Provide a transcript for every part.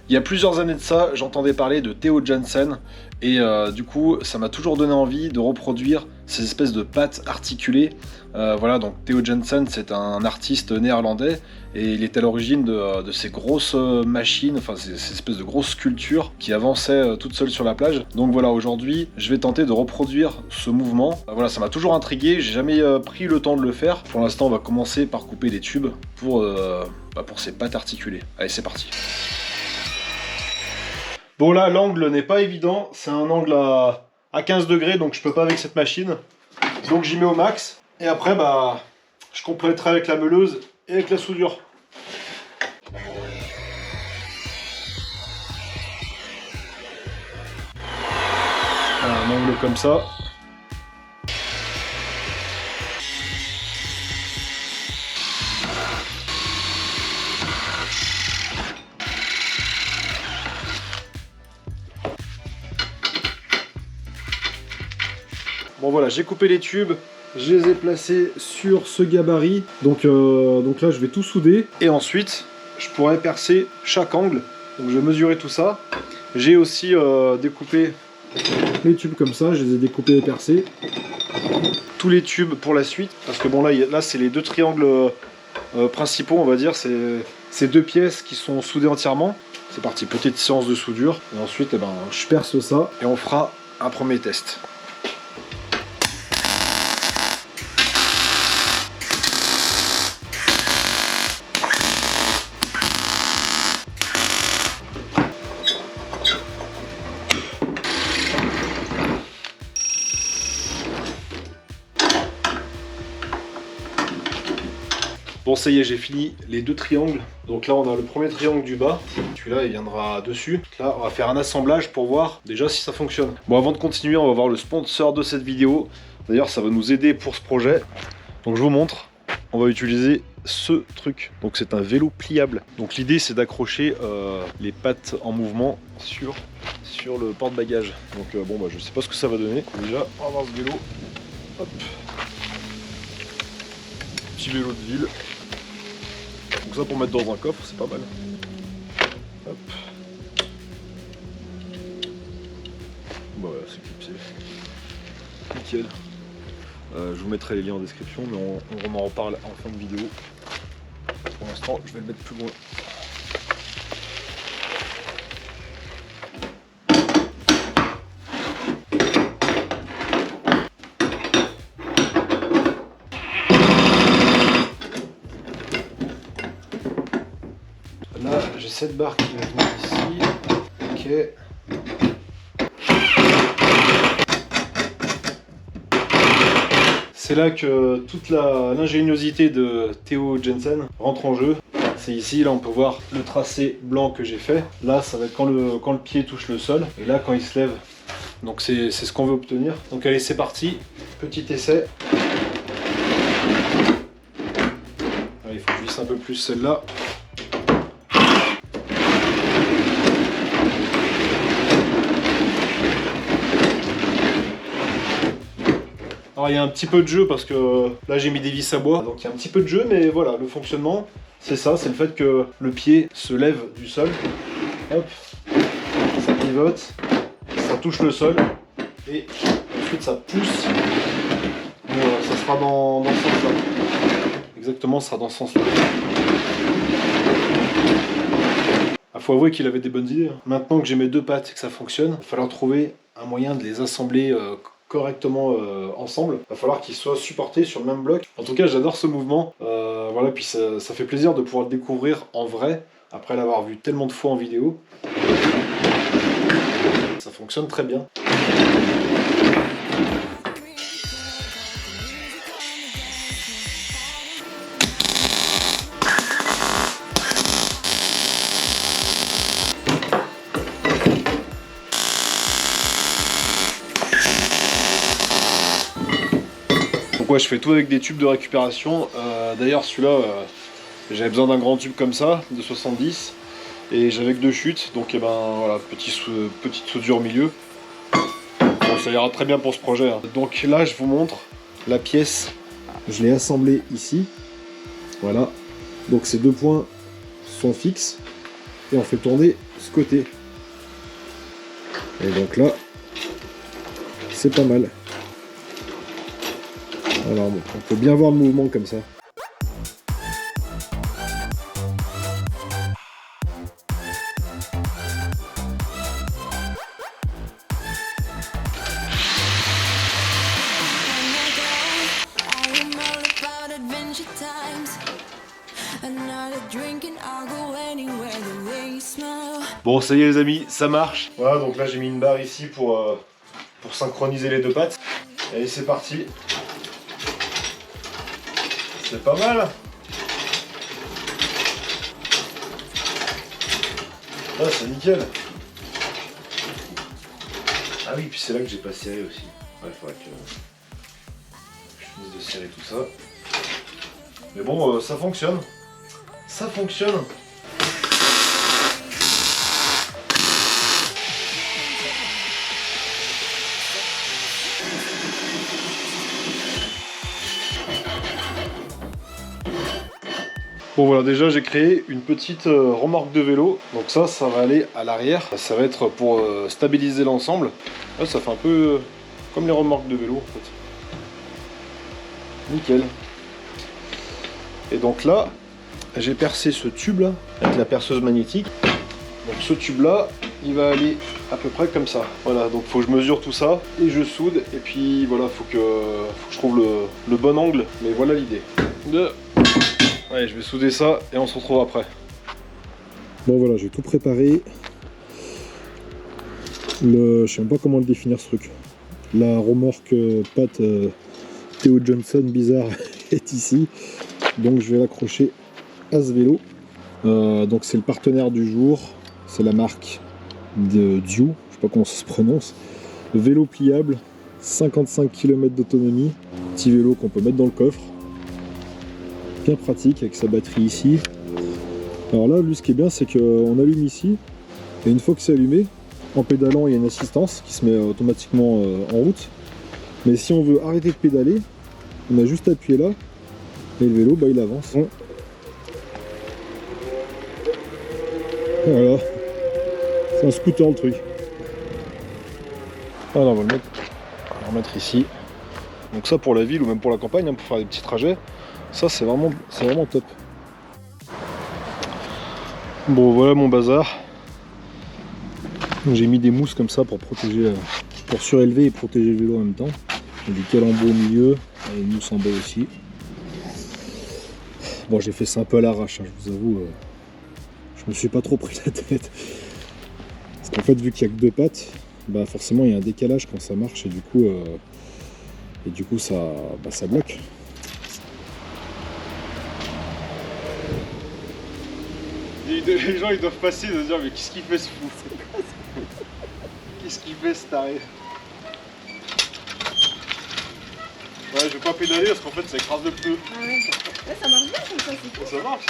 Il y a plusieurs années de ça, j'entendais parler de Theo Jansen et du coup ça m'a toujours donné envie de reproduire ces espèces de pattes articulées. Voilà, donc Theo Jansen c'est un artiste néerlandais et il est à l'origine de ces grosses machines, enfin ces espèces de grosses sculptures qui avançaient toutes seules sur la plage. Donc voilà, aujourd'hui je vais tenter de reproduire ce mouvement. Voilà, ça m'a toujours intrigué, j'ai jamais pris le temps de le faire. Pour l'instant on va commencer par couper des tubes pour ces pattes articulées. Allez, c'est parti. Bon là, l'angle n'est pas évident, c'est un angle à 15 degrés, donc je peux pas avec cette machine. Donc j'y mets au max, et après je compléterai avec la meuleuse et avec la soudure. Voilà, un angle comme ça. Bon voilà, j'ai coupé les tubes, je les ai placés sur ce gabarit. Donc là, je vais tout souder. Et ensuite, je pourrai percer chaque angle. Donc je vais mesurer tout ça. J'ai aussi découpé les tubes comme ça, je les ai découpés et percés. Tous les tubes pour la suite. Parce que bon là c'est les deux triangles principaux, on va dire. C'est ces deux pièces qui sont soudées entièrement. C'est parti, petite séance de soudure. Et ensuite, je perce ça et on fera un premier test. Bon, ça y est, j'ai fini les deux triangles. Donc là, on a le premier triangle du bas. Celui-là, il viendra dessus. Là, on va faire un assemblage pour voir déjà si ça fonctionne. Bon, avant de continuer, on va voir le sponsor de cette vidéo. D'ailleurs, ça va nous aider pour ce projet. Donc, je vous montre. On va utiliser ce truc. Donc, c'est un vélo pliable. Donc, l'idée, c'est d'accrocher les pattes en mouvement sur le porte-bagages. Donc, je sais pas ce que ça va donner. Déjà, on va voir ce vélo. Hop. Petit vélo de ville. Donc ça pour mettre dans un coffre, c'est pas mal. Hop. Voilà, c'est clipsé. Nickel. Je vous mettrai les liens en description, mais on en reparle en fin de vidéo. Pour l'instant, je vais le mettre plus loin. Là, j'ai cette barre qui va venir ici. Ok. C'est là que toute l'ingéniosité de Theo Jansen rentre en jeu. C'est ici, là on peut voir le tracé blanc que j'ai fait. Là, ça va être quand le pied touche le sol. Et là, quand il se lève. Donc c'est ce qu'on veut obtenir. Donc allez, c'est parti. Petit essai. Allez, il faut que je visse un peu plus celle-là. Alors il y a un petit peu de jeu parce que là j'ai mis des vis à bois, donc il y a un petit peu de jeu, mais voilà, le fonctionnement c'est ça, c'est le fait que le pied se lève du sol, hop, ça pivote, ça touche le sol, et ensuite ça pousse, ça sera dans ce sens-là, exactement, ça sera dans ce sens-là. Il faut avouer qu'il avait des bonnes idées. Maintenant que j'ai mes deux pattes et que ça fonctionne, il va falloir trouver un moyen de les assembler correctement ensemble. Il va falloir qu'ils soient supportés sur le même bloc. En tout cas, j'adore ce mouvement. Voilà, puis ça fait plaisir de pouvoir le découvrir en vrai, après l'avoir vu tellement de fois en vidéo. Ça fonctionne très bien. Donc ouais, je fais tout avec des tubes de récupération. D'ailleurs celui-là, j'avais besoin d'un grand tube comme ça, de 70, et j'avais que deux chutes, donc voilà, petite soudure au milieu. Bon, ça ira très bien pour ce projet. Hein. Donc là, je vous montre la pièce. Je l'ai assemblée ici. Voilà. Donc ces deux points sont fixes. et on fait tourner ce côté. Et donc là, c'est pas mal. Alors bon, on peut bien voir le mouvement comme ça. Bon, ça y est les amis, ça marche. Voilà, donc là j'ai mis une barre ici pour synchroniser les deux pattes. Allez, c'est parti. C'est pas mal. Ah, c'est nickel. Ah oui, puis c'est là que j'ai pas serré aussi. Ouais, il faudrait que je finisse de serrer tout ça. Mais bon, ça fonctionne. Ça fonctionne. Bon voilà, déjà j'ai créé une petite remorque de vélo. Donc ça va aller à l'arrière. Ça va être pour stabiliser l'ensemble. Là, ça fait un peu comme les remorques de vélo en fait. Nickel. Et donc là, j'ai percé ce tube là avec la perceuse magnétique. Donc ce tube là, il va aller à peu près comme ça. Voilà, donc faut que je mesure tout ça et je soude. Et puis voilà, faut que je trouve le bon angle. Mais voilà l'idée. Allez, je vais souder ça et on se retrouve après. Bon voilà, j'ai tout préparé. Je sais même pas comment le définir ce truc. La remorque patte Theo Johnson bizarre est ici. Donc je vais l'accrocher à ce vélo. Donc c'est le partenaire du jour. C'est la marque de Diu, je sais pas comment ça se prononce. Vélo pliable, 55 km d'autonomie. Petit vélo qu'on peut mettre dans le coffre. Bien pratique avec sa batterie ici. Alors là, lui, ce qui est bien, c'est qu'on allume ici, et une fois que c'est allumé, en pédalant, il y a une assistance qui se met automatiquement en route. Mais si on veut arrêter de pédaler, on a juste à appuyer là, et le vélo, bah, il avance. Voilà, c'est un scooter le truc. Alors on va le remettre ici. Donc ça pour la ville ou même pour la campagne, hein, pour faire des petits trajets. Ça c'est vraiment top. Bon voilà mon bazar. J'ai mis des mousses comme ça pour protéger, pour surélever et protéger le vélo en même temps. J'ai des calembours au milieu, et une mousse en bas aussi. Bon j'ai fait ça un peu à l'arrache, hein, je vous avoue. Je me suis pas trop pris la tête. Parce qu'en fait vu qu'il n'y a que deux pattes, bah forcément il y a un décalage quand ça marche et du coup ça bloque. Les gens ils doivent passer et se dire mais qu'est-ce qu'il fait ce fou? Qu'est-ce qu'il fait ce taré? Ouais, je vais pas pédaler parce qu'en fait ça écrase le pneu. Ah ouais. Là ça marche bien comme ça, c'est cool. Ça marche.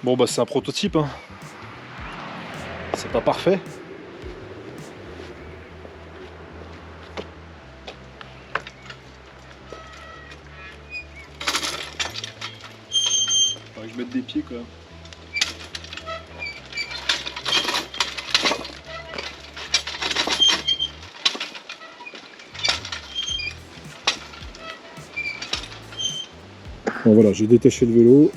Bon bah c'est un prototype, hein. C'est pas parfait. Faudrait que je mette des pieds quand même. Bon voilà, j'ai détaché le vélo.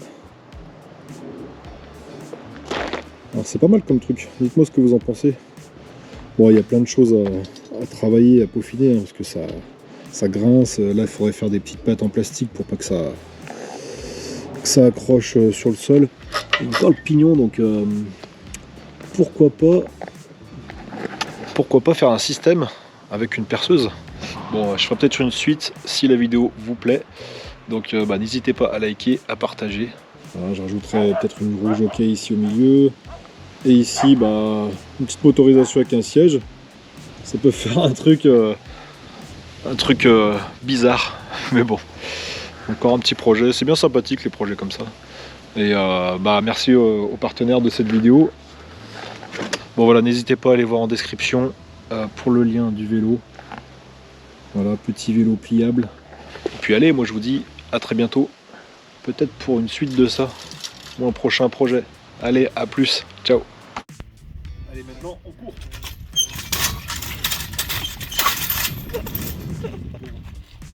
Alors c'est pas mal comme truc, dites-moi ce que vous en pensez. Bon, il y a plein de choses à travailler, à peaufiner, hein, parce que ça grince. Là, il faudrait faire des petites pattes en plastique pour pas que ça accroche sur le sol. Il y a encore le pignon, donc pourquoi pas faire un système avec une perceuse. Bon, je ferai peut-être une suite si la vidéo vous plaît. Donc n'hésitez pas à liker, à partager. Voilà, je rajouterai peut-être une roue jockey ici au milieu. Et ici, une petite motorisation avec un siège. Ça peut faire un truc bizarre. Mais bon, encore un petit projet. C'est bien sympathique les projets comme ça. Et merci aux partenaires de cette vidéo. Bon voilà, n'hésitez pas à aller voir en description pour le lien du vélo. Voilà, petit vélo pliable. Et puis allez, moi je vous dis à très bientôt. Peut-être pour une suite de ça, ou un prochain projet. Allez, à plus, ciao. Allez, maintenant on court.